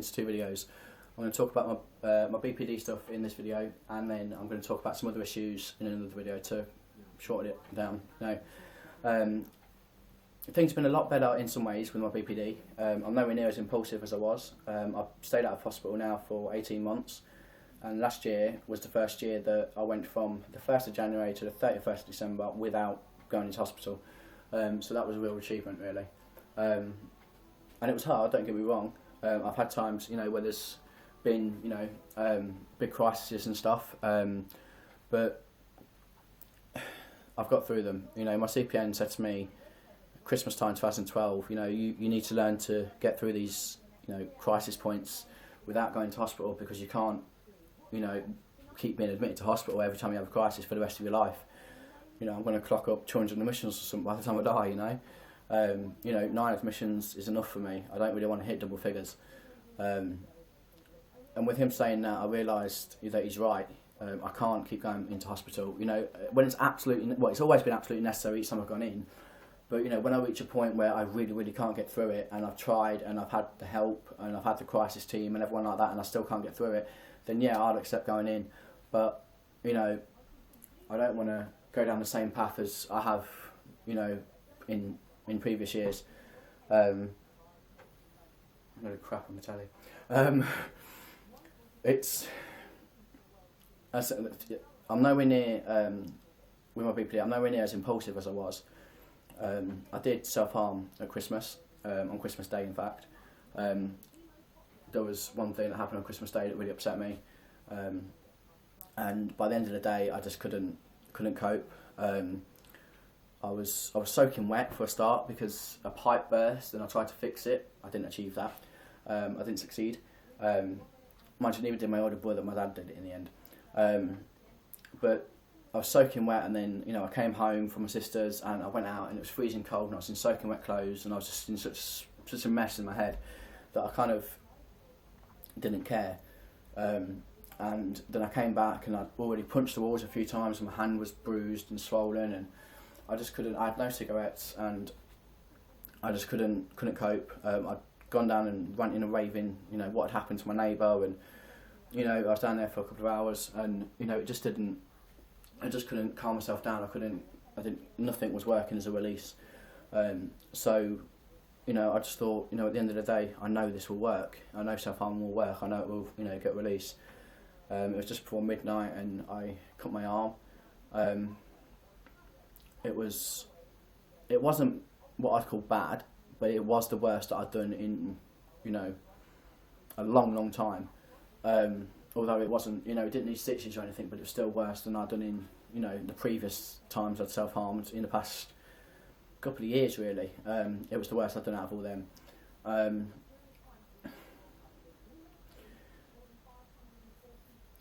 It's two videos. I'm going to talk about my BPD stuff in this video, and then I'm going to talk about some other issues in another video to shorten it down. Now, things have been a lot better in some ways with my BPD. I'm nowhere near as impulsive as I was. I've stayed out of hospital now for 18 months, and last year was the first year that I went from the 1st of January to the 31st of December without going into hospital. So that was a real achievement, really. And it was hard, don't get me wrong. I've had times, where there's been, big crises and stuff, but I've got through them. My CPN said to me, Christmas time 2012, you need to learn to get through these, crisis points without going to hospital, because you can't, keep being admitted to hospital every time you have a crisis for the rest of your life. I'm going to clock up 200 admissions or something by the time I die, 9 admissions is enough for me. I don't really want to hit double figures. And with him saying that, I realised that he's right. I can't keep going into hospital. When it's it's always been absolutely necessary each time I've gone in. But, when I reach a point where I really, really can't get through it, and I've tried, and I've had the help, and I've had the crisis team and everyone like that, and I still can't get through it, then yeah, I'll accept going in. But, I don't want to go down the same path as I have, in previous years. I'm going to crap on the telly. I'm nowhere near, with my BPD, I'm nowhere near as impulsive as I was. I did self-harm at Christmas, on Christmas Day in fact. There was one thing that happened on Christmas Day that really upset me. And by the end of the day, I just couldn't cope. I was soaking wet for a start because a pipe burst and I tried to fix it. I didn't achieve that. I didn't succeed. Mind you, neither did my older brother. My dad did it in the end. But I was soaking wet, and then I came home from my sister's and I went out and it was freezing cold and I was in soaking wet clothes and I was just in such a mess in my head that I kind of didn't care. And then I came back and I'd already punched the walls a few times and my hand was bruised and swollen, and I just couldn't. I had no cigarettes and I just couldn't cope. I'd gone down and ranting and raving, what had happened to my neighbour, and I was down there for a couple of hours, and it just didn't. I just couldn't calm myself down. Nothing was working as a release. So, I just thought, at the end of the day, I know this will work. I know self-harm will work. I know it will, get release. It was just before midnight and I cut my arm. It wasn't what I'd call bad, but it was the worst that I'd done in, a long, long time. Although it wasn't, it didn't need stitches or anything, but it was still worse than I'd done in, the previous times I'd self-harmed in the past couple of years, really. It was the worst I'd done out of all them.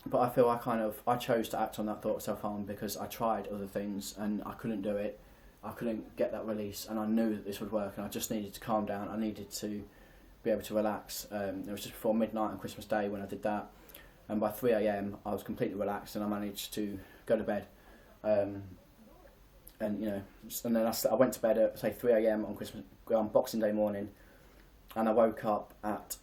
But I feel I chose to act on that thought of self-harm because I tried other things and I couldn't do it. I couldn't get that release, and I knew that this would work, and I just needed to calm down. I needed to be able to relax. It was just before midnight on Christmas Day when I did that, and by 3 a.m. I was completely relaxed and I managed to go to bed. And then I went to bed at say 3 a.m. on Boxing Day morning, and I woke up at.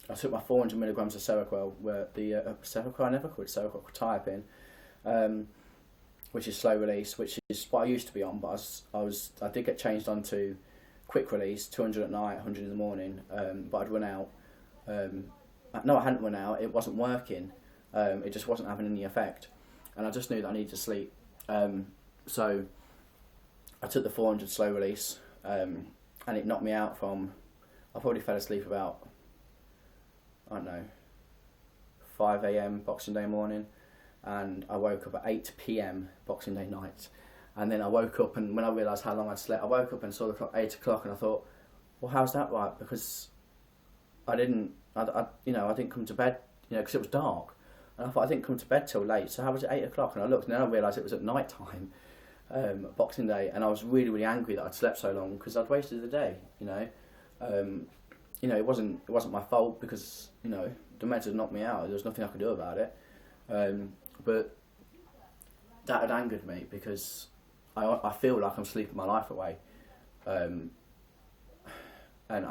I took my 400 milligrams of Seroquel, where the Seroquel, I never called it Seroquel, Thiopin, which is slow release, which is what I used to be on, but I did get changed onto quick release, 200 at night, 100 in the morning, but I'd run out. No, I hadn't run out, it wasn't working, it just wasn't having any effect, and I just knew that I needed to sleep. So I took the 400 slow release, and it knocked me out from, I probably fell asleep about, 5 a.m. Boxing Day morning, and I woke up at 8 p.m. Boxing Day night. And then I woke up, and when I realised how long I'd slept, I woke up and saw the clock, 8 o'clock, and I thought, well, how's that right? Because I didn't come to bed, because it was dark. And I thought I didn't come to bed till late, so how was it 8 o'clock? And I looked, and then I realised it was at night time, Boxing Day, and I was really, really angry that I'd slept so long because I'd wasted the day, it wasn't my fault because, the meds had knocked me out. There was nothing I could do about it. But that had angered me because I feel like I'm sleeping my life away. and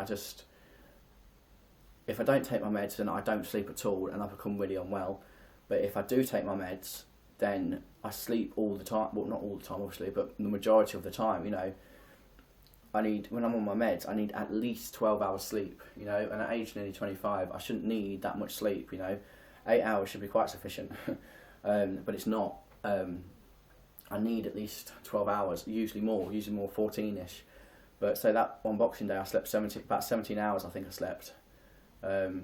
if I don't take my meds, then I don't sleep at all, and I become really unwell. But if I do take my meds, then I sleep all the time. Well, not all the time, obviously, but the majority of the time. When I'm on my meds, I need at least 12 hours sleep. And at age nearly 25, I shouldn't need that much sleep. 8 hours should be quite sufficient, but it's not. I need at least 12 hours, usually more 14-ish. But so that on Boxing Day, I slept about 17 hours. I think I slept. Because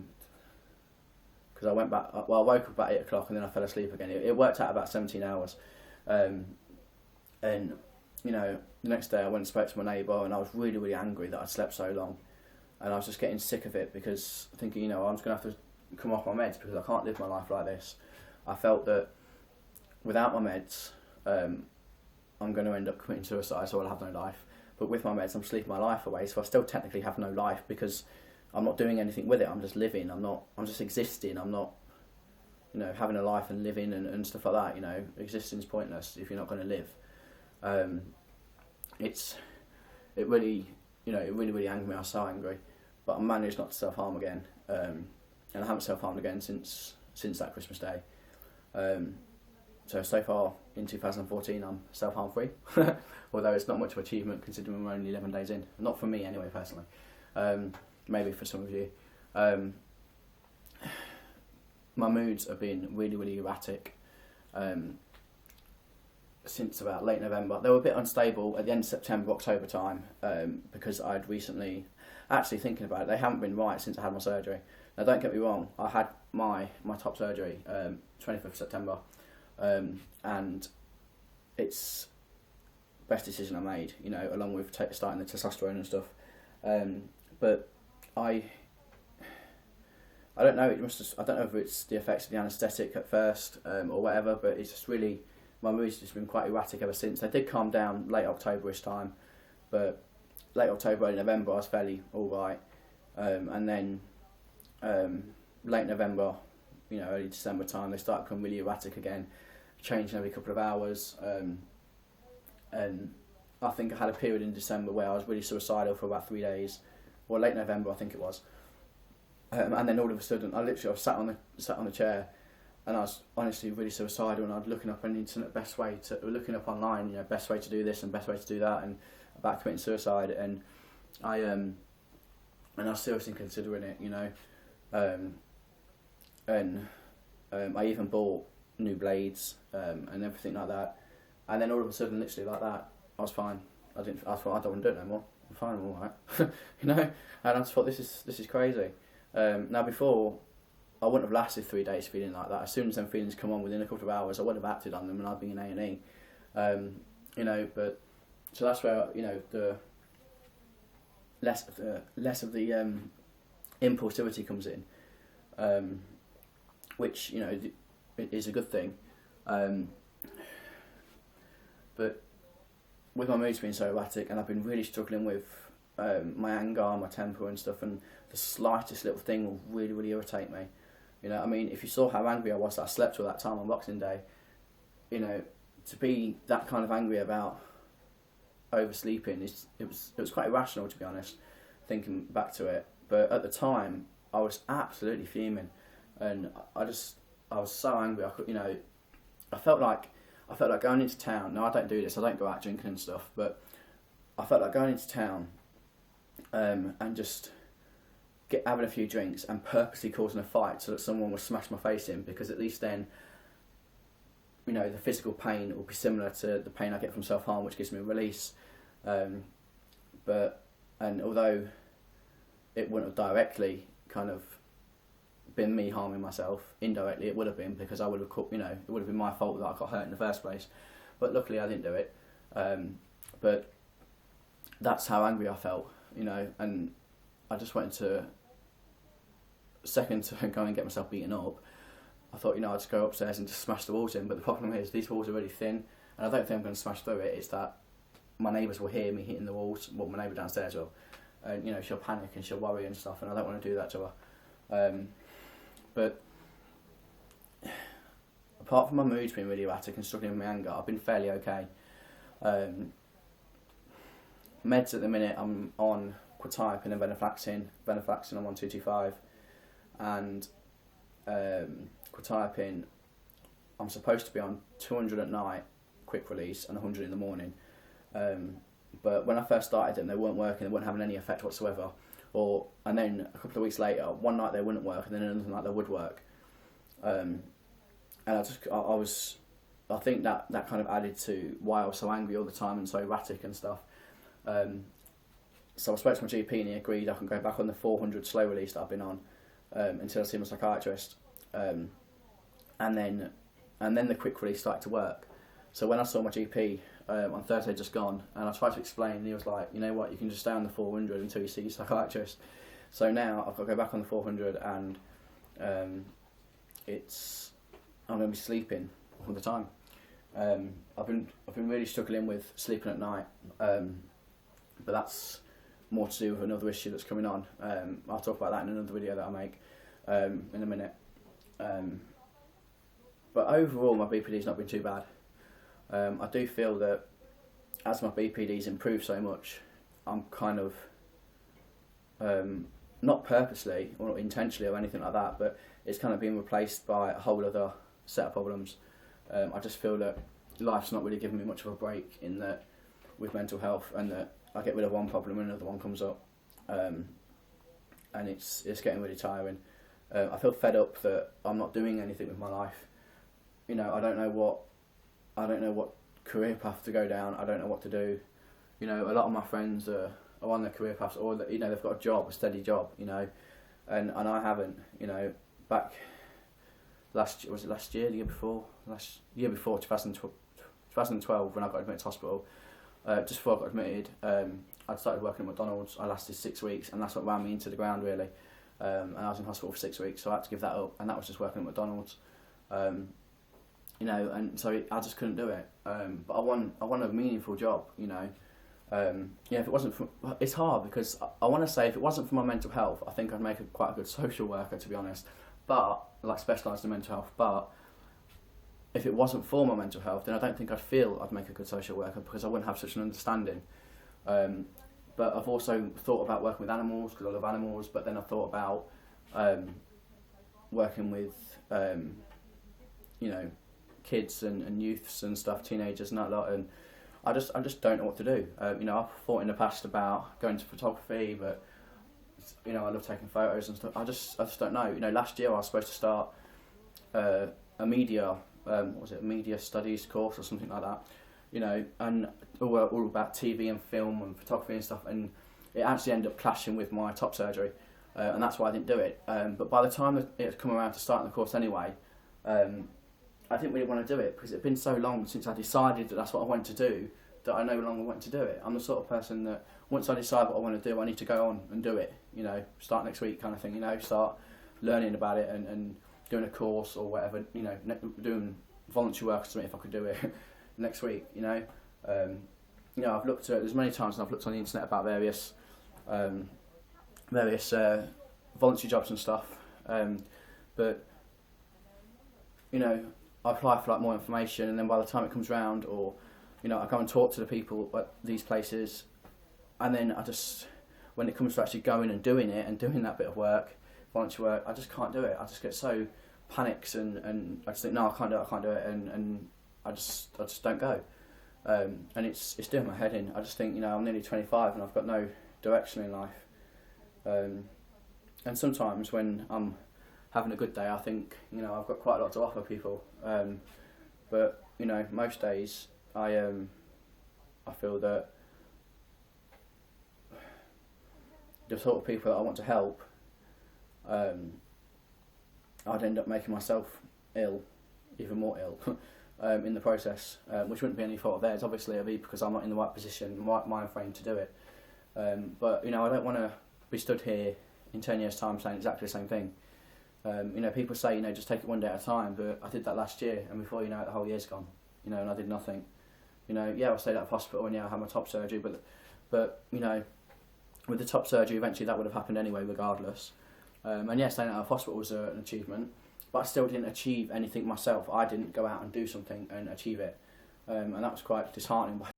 I went back. Well, I woke up about 8 o'clock and then I fell asleep again. It worked out about 17 hours, and the next day I went and spoke to my neighbour, and I was really, really angry that I'd slept so long, and I was just getting sick of it, because thinking, I'm just going to have to come off my meds, because I can't live my life like this. I felt that without my meds, I'm going to end up committing suicide, so I'll have no life. But with my meds, I'm sleeping my life away, so I still technically have no life, because I'm not doing anything with it. I'm just living. I'm just existing. I'm not, having a life and living and stuff like that. Existing's pointless if you're not going to live. It really angered me. I was so angry, but I managed not to self-harm again. And I haven't self-harmed again since that Christmas Day. So far in 2014, I'm self-harm free. Although it's not much of an achievement considering we're only 11 days in. Not for me anyway, personally. Maybe for some of you. My moods have been really, really erratic since about late November. They were a bit unstable at the end of September, October time, because I'd recently, actually thinking about it, they haven't been right since I had my surgery. Now don't get me wrong, I had my top surgery 25th of September, and it's the best decision I made, along with starting the testosterone and stuff. But I don't know. I don't know if it's the effects of the anaesthetic at first or whatever. But it's just really, my mood's just been quite erratic ever since. They did calm down late October-ish time, but late October, early November, I was fairly all right. And then late November, early December time, they started becoming really erratic again, changing every couple of hours. And I think I had a period in December where I was really suicidal for about 3 days. Or late November, I think it was, and then all of a sudden, I was sat on the chair, and I was honestly really suicidal. And I was looking up on the internet, looking up online, best way to do this and best way to do that, and about committing suicide. And I was seriously considering it, and I even bought new blades and everything like that. And then all of a sudden, literally like that, I was fine. I thought I don't want to do it no more. I'm fine, I'm alright. And I just thought, this is crazy. Now before, I wouldn't have lasted 3 days feeling like that. As soon as them feelings come on within a couple of hours, I would have acted on them, and I'd be in A&E. But so that's where the less of the impulsivity comes in, which is a good thing. But with my moods being so erratic, and I've been really struggling with my anger, my temper and stuff, and the slightest little thing will really, really irritate me. If you saw how angry I was that I slept all that time on Boxing Day, to be that kind of angry about oversleeping, it was quite irrational, to be honest, thinking back to it. But at the time, I was absolutely fuming, and I was so angry. I felt like going into town. Now I don't do this. I don't go out drinking and stuff. But I felt like going into town, and just having a few drinks and purposely causing a fight so that someone would smash my face in, because at least then, the physical pain will be similar to the pain I get from self-harm, which gives me a release. And although it wouldn't have directly kind of been me harming myself, indirectly it would have been, because I would have it would have been my fault that I got hurt in the first place. But luckily I didn't do it. But that's how angry I felt, and I just wanted to, second to go and get myself beaten up, I thought, I'd just go upstairs and just smash the walls in. But the problem is, these walls are really thin, and I don't think I'm going to smash through it. It's that my neighbours will hear me hitting the walls. Well, my neighbour downstairs will, and she'll panic and she'll worry and stuff, and I don't want to do that to her. But apart from my moods being really erratic and struggling with my anger, I've been fairly okay. Meds at the minute, I'm on Quetiapine and venlafaxine. Venlafaxine I'm on 225, and Quetiapine I'm supposed to be on 200 at night, quick release, and 100 in the morning. But when I first started them, they weren't working. They weren't having any effect whatsoever. And then a couple of weeks later, one night they wouldn't work, and then another night they would work. And I think that kind of added to why I was so angry all the time and so erratic and stuff. So I spoke to my GP and he agreed I can go back on the 400 slow release that I've been on until I see my psychiatrist. And then the quick release started to work. So when I saw my GP on Thursday just gone, and I tried to explain, and he was like, you know what, you can just stay on the 400 until you see your psychiatrist. So now I've got to go back on the 400, and I'm going to be sleeping all the time. I've been really struggling with sleeping at night, but that's more to do with another issue that's coming on. I'll talk about that in another video that I make in a minute. But overall, my BPD's not been too bad. I do feel that as my BPD's improved so much, I'm kind of, not purposely or intentionally or anything like that, but it's kind of been replaced by a whole other set of problems. I just feel that life's not really giving me much of a break in that with mental health, and that I get rid of one problem and another one comes up, and it's getting really tiring. I feel fed up that I'm not doing anything with my life. You know, I don't know what career path to go down. I don't know what to do. You know, a lot of my friends are on their career paths, or you know, they've got a job, a steady job. You know, and I haven't. You know, back last year, 2012 when I got admitted to hospital. Just before I got admitted, I started working at McDonald's. I lasted 6 weeks, and that's what ran me into the ground really. And I was in hospital for 6 weeks, so I had to give that up, and that was just working at McDonald's. You know, and so I just couldn't do it. But I want a meaningful job. You know, if it wasn't for, it's hard because I want to say if it wasn't for my mental health, I think I'd make quite a good social worker, to be honest. But like specialised in mental health. But if it wasn't for my mental health, then I don't think I'd feel I'd make a good social worker because I wouldn't have such an understanding. But I've also thought about working with animals because I love animals. But then I thought about working with you know, kids and youths and stuff, teenagers and that lot, and I just don't know what to do. You know, I've thought in the past about going to photography, but you know, I love taking photos and stuff. I just don't know. You know, last year I was supposed to start a media media studies course or something like that. You know, and all about TV and film and photography and stuff, and it actually ended up clashing with my top surgery, and that's why I didn't do it. But by the time it had come around to starting the course anyway, I didn't really want to do it because it had been so long since I decided that that's what I wanted to do that I no longer wanted to do it. I'm the sort of person that once I decide what I want to do, I need to go on and do it. You know, start next week kind of thing. You know, start learning about it and doing a course or whatever. You know, doing voluntary work or something if I could do it next week. You know, I've looked at there's many times I've looked on the internet about various voluntary jobs and stuff, but you know, I apply for like more information, and then by the time it comes round, or you know, I go and talk to the people at these places, and then when it comes to actually going and doing it and doing that bit of work, voluntary work, I just can't do it. I just get so panicked, and I just think, no, I can't do it, and I just don't go, and it's doing my head in. I just think, you know, I'm nearly 25 and I've got no direction in life, and sometimes when I'm having a good day, I think, you know, I've got quite a lot to offer people, but you know, most days I feel that the sort of people that I want to help, I'd end up making myself ill, even more ill, in the process, which wouldn't be any fault of theirs. Obviously, it'd be because I'm not in the right position, right mind frame to do it. But you know, I don't want to be stood here in 10 years' time saying exactly the same thing. You know, people say, you know, just take it one day at a time, but I did that last year, and before you know it, the whole year's gone, you know, and I did nothing. You know, yeah, I stayed out of hospital, and yeah, I had my top surgery, but you know, with the top surgery, eventually that would have happened anyway, regardless. And yeah, staying out of hospital was an achievement, but I still didn't achieve anything myself. I didn't go out and do something and achieve it, and that was quite disheartening.